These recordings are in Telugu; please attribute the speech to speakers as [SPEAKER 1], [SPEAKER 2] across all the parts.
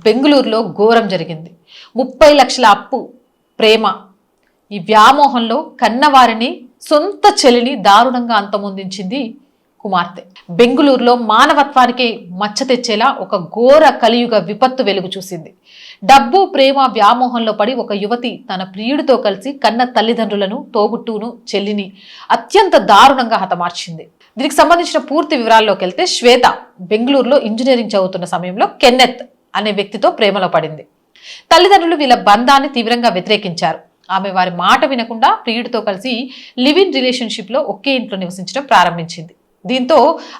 [SPEAKER 1] బెంగుళూరులో ఘోరం జరిగింది. 30 లక్షల అప్పు, ప్రేమ, ఈ వ్యామోహంలో కన్నవారిని, సొంత చెల్లిని దారుణంగా అంతమొందించింది కుమార్తె. బెంగుళూరులో మానవత్వానికి మచ్చ తెచ్చేలా ఒక ఘోర కలియుగ విపత్తు వెలుగు చూసింది. డబ్బు, ప్రేమ వ్యామోహంలో పడి ఒక యువతి తన ప్రియుడితో కలిసి కన్న తల్లిదండ్రులను, తోబుట్టును, చెల్లిని అత్యంత దారుణంగా హతమార్చింది. దీనికి సంబంధించిన పూర్తి వివరాల్లోకి వెళ్తే, శ్వేత బెంగళూరులో ఇంజనీరింగ్ చదువుతున్న సమయంలో కెన్నెత్ అనే వ్యక్తితో ప్రేమలో పడింది. తల్లిదండ్రులు వీళ్ళ బంధాన్ని తీవ్రంగా వ్యతిరేకించారు. ఆమె వారి మాట వినకుండా ప్రియుడితో కలిసి లివ్ ఇన్ రిలేషన్షిప్ లో ఒకే ఇంట్లో నివసించడం ప్రారంభించింది. దీంతో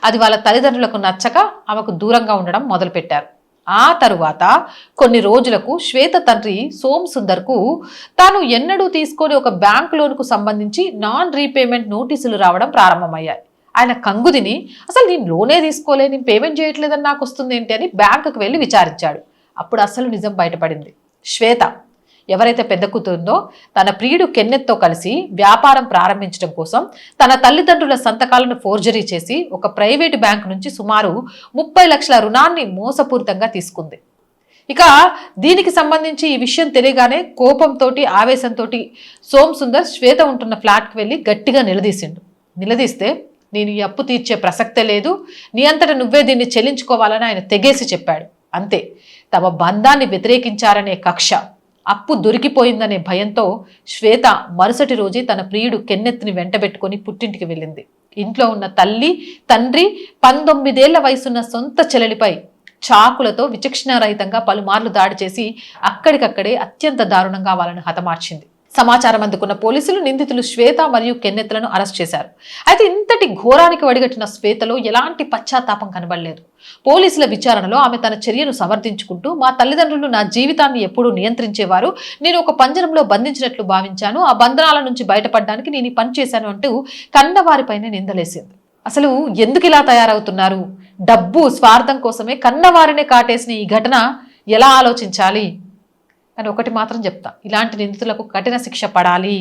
[SPEAKER 1] అది వాళ్ళ తల్లిదండ్రులకు నచ్చక ఆమెకు దూరంగా ఉండడం మొదలుపెట్టారు. ఆ తరువాత కొన్ని రోజులకు శ్వేత తండ్రి సోమ్ సుందర్ కు తాను ఎన్నడూ తీసుకొని ఒక బ్యాంక్ లోన్కు సంబంధించి నాన్ రీపేమెంట్ నోటీసులు రావడం ప్రారంభమయ్యాయి. ఆయన కంగుదిని, అసలు నేను లోనే తీసుకోలే, నేను పేమెంట్ చేయట్లేదని నాకు వస్తుంది ఏంటి అని బ్యాంకుకు వెళ్ళి విచారించాడు. అప్పుడు అసలు నిజం బయటపడింది. శ్వేత ఎవరైతే పెద్ద కూతురుందో తన ప్రియుడు కెన్నెత్తో కలిసి వ్యాపారం ప్రారంభించడం కోసం తన తల్లిదండ్రుల సంతకాలను ఫోర్జరీ చేసి ఒక ప్రైవేటు బ్యాంకు నుంచి సుమారు 30 లక్షల రుణాన్ని మోసపూరితంగా తీసుకుంది. ఇక దీనికి సంబంధించి ఈ విషయం తెలియగానే కోపంతో, ఆవేశంతో సోమ్ సుందర్ శ్వేత ఉంటున్న ఫ్లాట్కి వెళ్ళి గట్టిగా నిలదీస్తే, నేను ఈ అప్పు తీర్చే ప్రసక్తే లేదు, నీ అంతట నువ్వే దీన్ని చెల్లించుకోవాలని ఆయన తెగేసి చెప్పాడు. అంతే, తమ బంధాన్ని వ్యతిరేకించారనే కక్ష, అప్పు దొరికిపోయిందనే భయంతో శ్వేత మరుసటి రోజే తన ప్రియుడు కెన్నెత్ని వెంటబెట్టుకుని పుట్టింటికి వెళ్ళింది. ఇంట్లో ఉన్న తల్లి, తండ్రి, 19 ఏళ్ల వయసున్న సొంత చెల్లెలిపై చాకులతో విచక్షణారహితంగా పలుమార్లు దాడి చేసి అక్కడికక్కడే అత్యంత దారుణంగా వాళ్ళను హతమార్చింది. సమాచారం అందుకున్న పోలీసులు నిందితులు శ్వేత మరియు కెన్నెత్లను అరెస్ట్ చేశారు. అయితే ఇంతటి ఘోరానికి వడిగట్టిన శ్వేతలో ఎలాంటి పశ్చాత్తాపం కనబడలేదు. పోలీసుల విచారణలో ఆమె తన చర్యను సమర్థించుకుంటూ, మా తల్లిదండ్రులు నా జీవితాన్ని ఎప్పుడూ నియంత్రించేవారు, నేను ఒక పంజరంలో బంధించినట్లు భావించాను, ఆ బంధనాల నుంచి బయటపడడానికి నేను ఈ పని చేశాను అంటూ కన్నవారిపైనే నిందలేసింది. అసలు ఎందుకు ఇలా తయారవుతున్నారు? డబ్బు, స్వార్థం కోసమే కన్నవారినే కాటేసిన ఈ ఘటన ఎలా ఆలోచించాలి? అని ఒకటి మాత్రం చెప్తా, ఇలాంటి నిందితులకు కఠిన శిక్ష పడాలి.